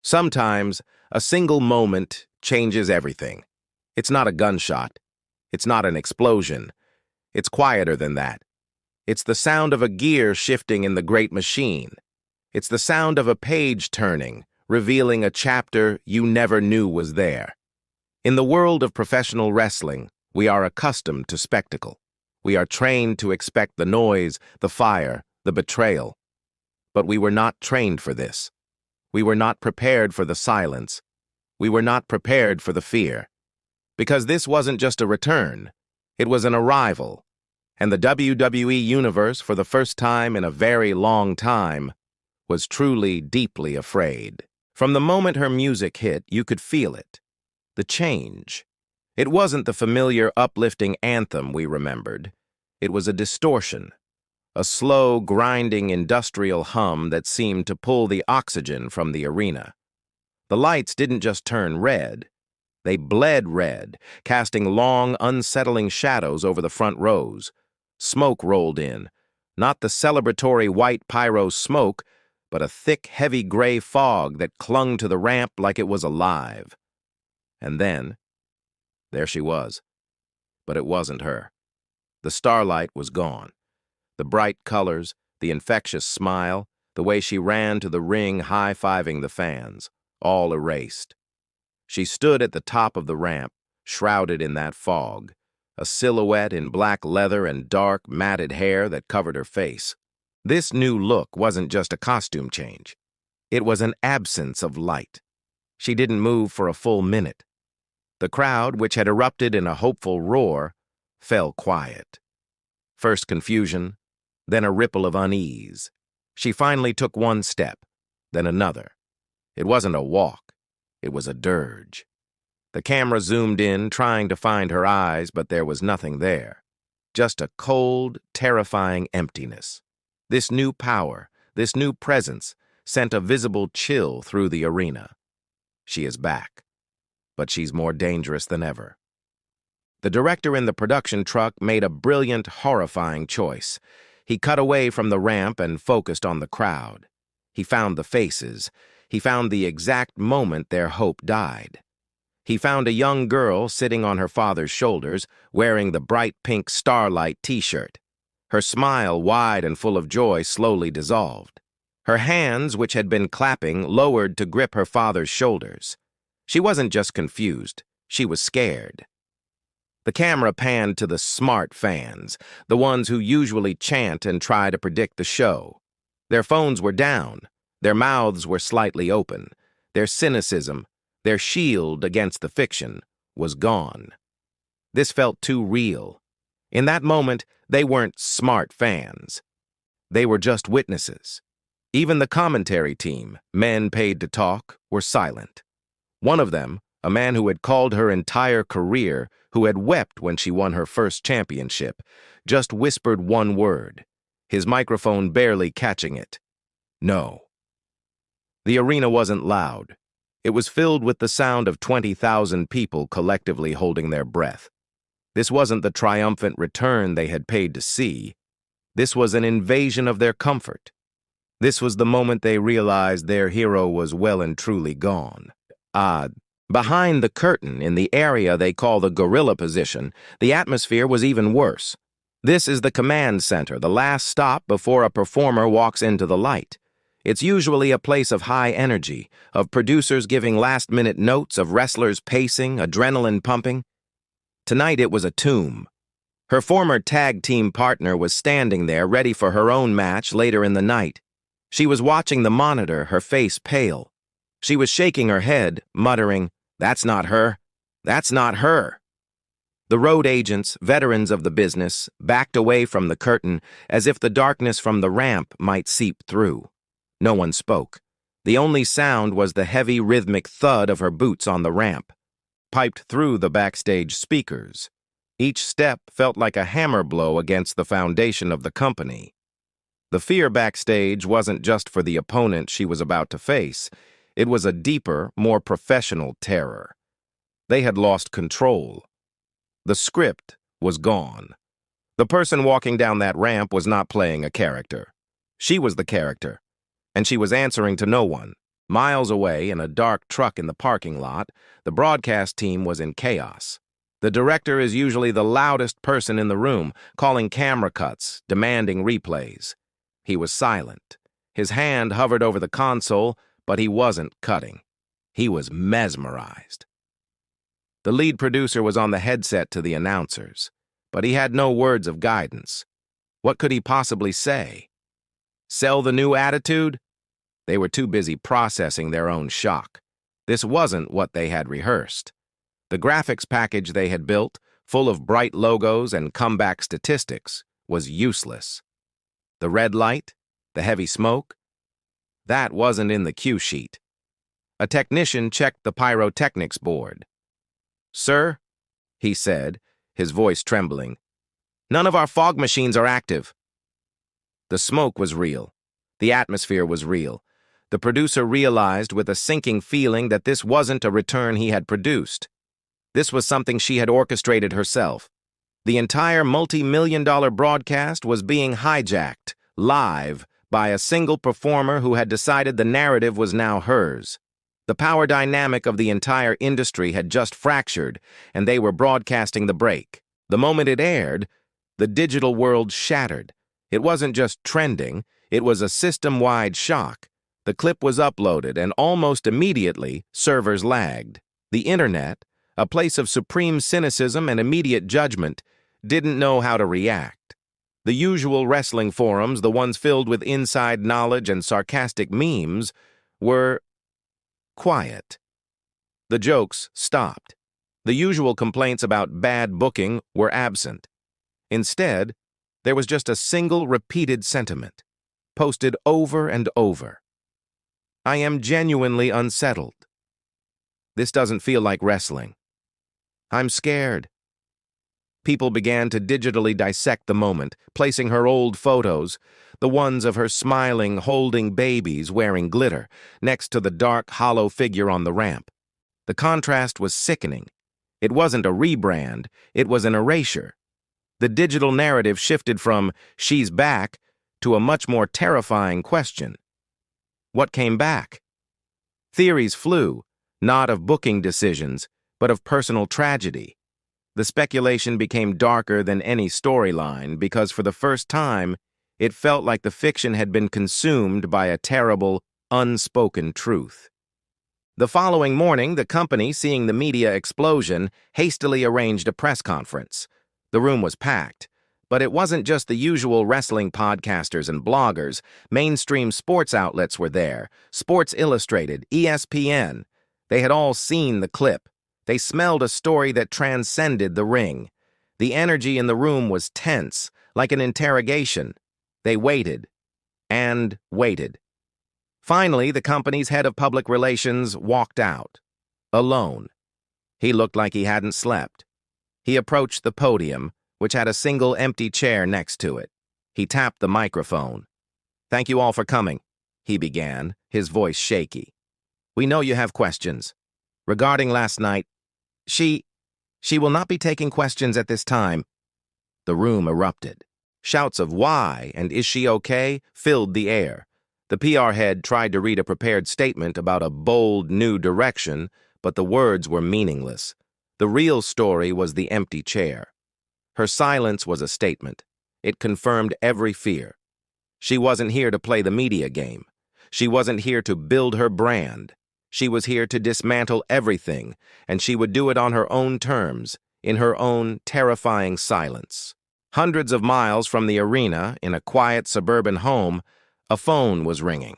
Sometimes, a single moment changes everything. It's not a gunshot. It's not an explosion. It's quieter than that. It's the sound of a gear shifting in the great machine. It's the sound of a page turning, revealing a chapter you never knew was there. In the world of professional wrestling, we are accustomed to spectacle. We are trained to expect the noise, the fire, the betrayal. But we were not trained for this. We were not prepared for the silence. We were not prepared for the fear. Because this wasn't just a return, it was an arrival. And the WWE Universe, for the first time in a very long time, was truly deeply afraid. From the moment her music hit, you could feel it. The change. It wasn't the familiar uplifting anthem we remembered. It was a distortion. A slow, grinding industrial hum that seemed to pull the oxygen from the arena. The lights didn't just turn red. They bled red, casting long, unsettling shadows over the front rows. Smoke rolled in. Not the celebratory white pyro smoke, but a thick, heavy gray fog that clung to the ramp like it was alive. And then, there she was. But it wasn't her. The starlight was gone. The bright colors, the infectious smile, the way she ran to the ring high-fiving the fans, all erased. She stood at the top of the ramp, shrouded in that fog, a silhouette in black leather and dark, matted hair that covered her face. This new look wasn't just a costume change. It was an absence of light. She didn't move for a full minute. The crowd, which had erupted in a hopeful roar, fell quiet. First confusion, then a ripple of unease. She finally took one step, then another. It wasn't a walk. It was a dirge. The camera zoomed in, trying to find her eyes, but there was nothing there. Just a cold, terrifying emptiness. This new power, this new presence, sent a visible chill through the arena. She is back, but she's more dangerous than ever. The director in the production truck made a brilliant, horrifying choice. He cut away from the ramp and focused on the crowd. He found the faces. He found the exact moment their hope died. He found a young girl sitting on her father's shoulders, wearing the bright pink Starlight t-shirt. Her smile, wide and full of joy, slowly dissolved. Her hands, which had been clapping, lowered to grip her father's shoulders. She wasn't just confused. She was scared. The camera panned to the smart fans, the ones who usually chant and try to predict the show. Their phones were down. Their mouths were slightly open. Their cynicism, their shield against the fiction, was gone. This felt too real. In that moment, they weren't smart fans. They were just witnesses. Even the commentary team, men paid to talk, were silent. One of them, a man who had called her entire career, who had wept when she won her first championship, just whispered one word, his microphone barely catching it. No. The arena wasn't loud. It was filled with the sound of 20,000 people collectively holding their breath. This wasn't the triumphant return they had paid to see. This was an invasion of their comfort. This was the moment they realized their hero was well and truly gone. Behind the curtain, in the area they call the gorilla position, the atmosphere was even worse. This is the command center, the last stop before a performer walks into the light. It's usually a place of high energy, of producers giving last-minute notes, of wrestlers pacing, adrenaline pumping. Tonight it was a tomb. Her former tag team partner was standing there, ready for her own match later in the night. She was watching the monitor, her face pale. She was shaking her head, muttering, "That's not her. That's not her." The road agents, veterans of the business, backed away from the curtain as if the darkness from the ramp might seep through. No one spoke. The only sound was the heavy, rhythmic thud of her boots on the ramp, piped through the backstage speakers. Each step felt like a hammer blow against the foundation of the company. The fear backstage wasn't just for the opponent she was about to face. It was a deeper, more professional terror. They had lost control. The script was gone. The person walking down that ramp was not playing a character. She was the character, and she was answering to no one. Miles away, in a dark truck in the parking lot, the broadcast team was in chaos. The director is usually the loudest person in the room, calling camera cuts, demanding replays. He was silent. His hand hovered over the console, but he wasn't cutting. He was mesmerized. The lead producer was on the headset to the announcers, but he had no words of guidance. What could he possibly say? Sell the new attitude? They were too busy processing their own shock. This wasn't what they had rehearsed. The graphics package they had built, full of bright logos and comeback statistics, was useless. The red light, the heavy smoke, that wasn't in the cue sheet. A technician checked the pyrotechnics board. "Sir," he said, his voice trembling, "none of our fog machines are active." The smoke was real. The atmosphere was real. The producer realized with a sinking feeling that this wasn't a return he had produced. This was something she had orchestrated herself. The entire multi-million-dollar broadcast was being hijacked, live, by a single performer who had decided the narrative was now hers. The power dynamic of the entire industry had just fractured, and they were broadcasting the break. The moment it aired, the digital world shattered. It wasn't just trending, it was a system-wide shock. The clip was uploaded, and almost immediately, servers lagged. The internet, a place of supreme cynicism and immediate judgment, didn't know how to react. The usual wrestling forums, the ones filled with inside knowledge and sarcastic memes, were quiet. The jokes stopped. The usual complaints about bad booking were absent. Instead, there was just a single repeated sentiment, posted over and over. "I am genuinely unsettled. This doesn't feel like wrestling. I'm scared." People began to digitally dissect the moment, placing her old photos, the ones of her smiling, holding babies wearing glitter, next to the dark, hollow figure on the ramp. The contrast was sickening. It wasn't a rebrand, it was an erasure. The digital narrative shifted from "she's back" to a much more terrifying question. What came back? Theories flew, not of booking decisions, but of personal tragedy. The speculation became darker than any storyline because for the first time, it felt like the fiction had been consumed by a terrible, unspoken truth. The following morning, the company, seeing the media explosion, hastily arranged a press conference. The room was packed, but it wasn't just the usual wrestling podcasters and bloggers. Mainstream sports outlets were there, Sports Illustrated, ESPN. They had all seen the clip. They smelled a story that transcended the ring. The energy in the room was tense, like an interrogation. They waited and waited. Finally, the company's head of public relations walked out, alone. He looked like he hadn't slept. He approached the podium, which had a single empty chair next to it. He tapped the microphone. "Thank you all for coming," he began, his voice shaky. "We know you have questions. Regarding last night, she will not be taking questions at this time." The room erupted. Shouts of "why" and "is she okay" filled the air. The PR head tried to read a prepared statement about a bold new direction, but the words were meaningless. The real story was the empty chair. Her silence was a statement. It confirmed every fear. She wasn't here to play the media game. She wasn't here to build her brand. She was here to dismantle everything, and she would do it on her own terms, in her own terrifying silence. Hundreds of miles from the arena, in a quiet suburban home, a phone was ringing.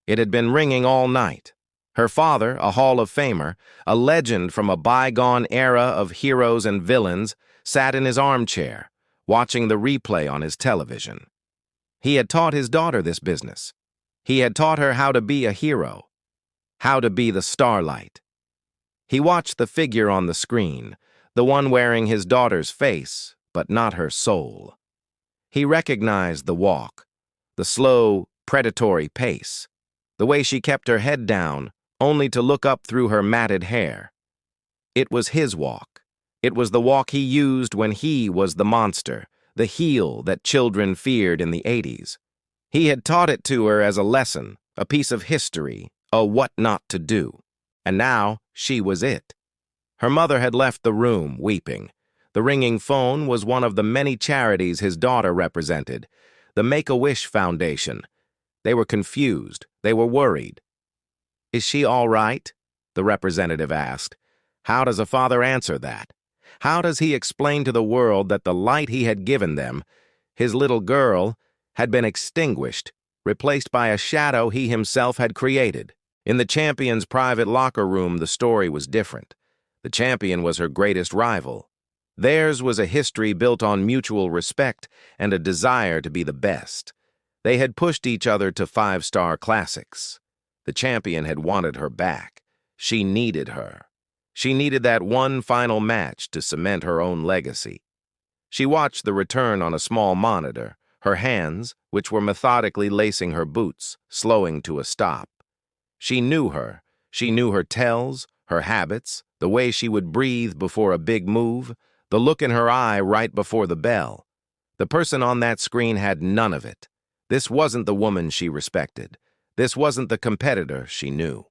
It had been ringing all night. Her father, a Hall of Famer, a legend from a bygone era of heroes and villains, sat in his armchair, watching the replay on his television. He had taught his daughter this business. He had taught her how to be a hero, how to be the starlight. He watched the figure on the screen, the one wearing his daughter's face, but not her soul. He recognized the walk, the slow, predatory pace, the way she kept her head down, only to look up through her matted hair. It was his walk. It was the walk he used when he was the monster, the heel that children feared in the 80s. He had taught it to her as a lesson, a piece of history, a what not to do. And now she was it. Her mother had left the room, weeping. The ringing phone was one of the many charities his daughter represented, the Make-A-Wish Foundation. They were confused. They were worried. "Is she all right?" the representative asked. How does a father answer that? How does he explain to the world that the light he had given them, his little girl, had been extinguished, replaced by a shadow he himself had created? In the champion's private locker room, the story was different. The champion was her greatest rival. Theirs was a history built on mutual respect and a desire to be the best. They had pushed each other to five-star classics. The champion had wanted her back. She needed her. She needed that one final match to cement her own legacy. She watched the return on a small monitor, her hands, which were methodically lacing her boots, slowing to a stop. She knew her. She knew her tells, her habits, the way she would breathe before a big move, the look in her eye right before the bell. The person on that screen had none of it. This wasn't the woman she respected. This wasn't the competitor she knew.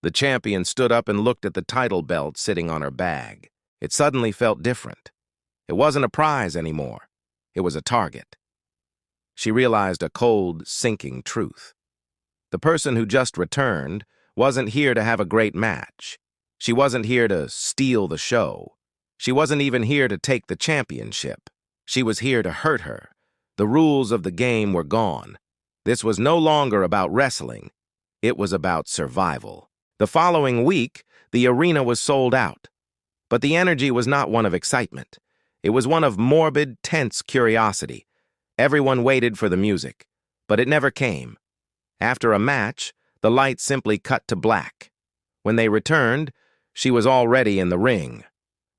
The champion stood up and looked at the title belt sitting on her bag. It suddenly felt different. It wasn't a prize anymore. It was a target. She realized a cold, sinking truth. The person who just returned wasn't here to have a great match. She wasn't here to steal the show. She wasn't even here to take the championship. She was here to hurt her. The rules of the game were gone. This was no longer about wrestling. It was about survival. The following week, the arena was sold out. But the energy was not one of excitement. It was one of morbid, tense curiosity. Everyone waited for the music, but it never came. After a match, the lights simply cut to black. When they returned, she was already in the ring.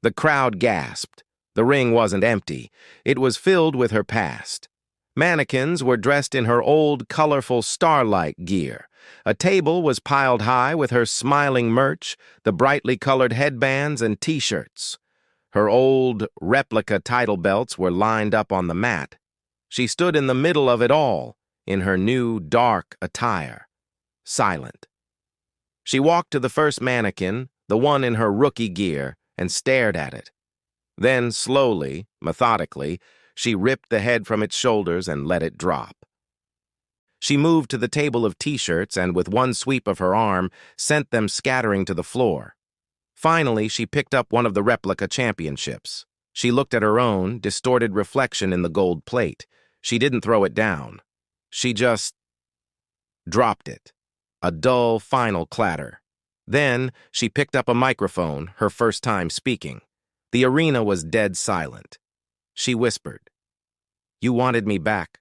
The crowd gasped. The ring wasn't empty. It was filled with her past. Mannequins were dressed in her old, colorful Starlight gear. A table was piled high with her smiling merch, the brightly colored headbands and T-shirts. Her old, replica title belts were lined up on the mat. She stood in the middle of it all, in her new, dark attire, silent. She walked to the first mannequin, the one in her rookie gear, and stared at it. Then, slowly, methodically, she ripped the head from its shoulders and let it drop. She moved to the table of T-shirts and, with one sweep of her arm, sent them scattering to the floor. Finally, she picked up one of the replica championships. She looked at her own, distorted reflection in the gold plate. She didn't throw it down. She just dropped it. A dull, final clatter. Then, she picked up a microphone, her first time speaking. The arena was dead silent. She whispered, "You wanted me back."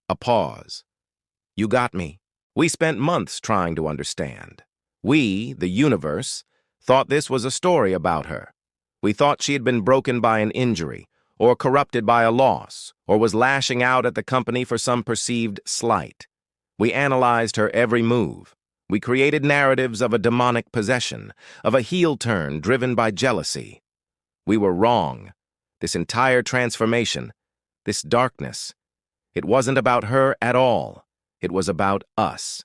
A pause. "You got me." We spent months trying to understand. We, the universe, thought this was a story about her. We thought she had been broken by an injury, or corrupted by a loss, or was lashing out at the company for some perceived slight. We analyzed her every move. We created narratives of a demonic possession, of a heel turn driven by jealousy. We were wrong. This entire transformation, this darkness, it wasn't about her at all. It was about us.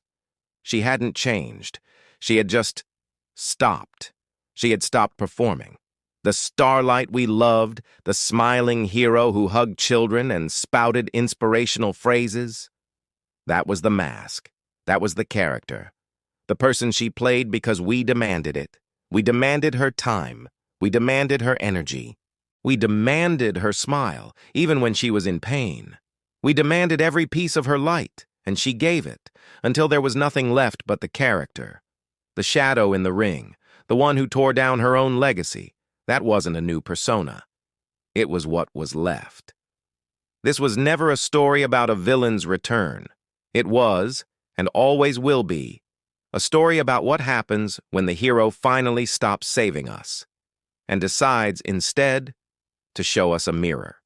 She hadn't changed. She had just stopped. She had stopped performing. The starlight we loved, the smiling hero who hugged children and spouted inspirational phrases, that was the mask. That was the character. The person she played because we demanded it. We demanded her time. We demanded her energy. We demanded her smile, even when she was in pain. We demanded every piece of her light, and she gave it, until there was nothing left but the character. The shadow in the ring, the one who tore down her own legacy, that wasn't a new persona. It was what was left. This was never a story about a villain's return. It was, and always will be, a story about what happens when the hero finally stops saving us and decides instead to show us a mirror.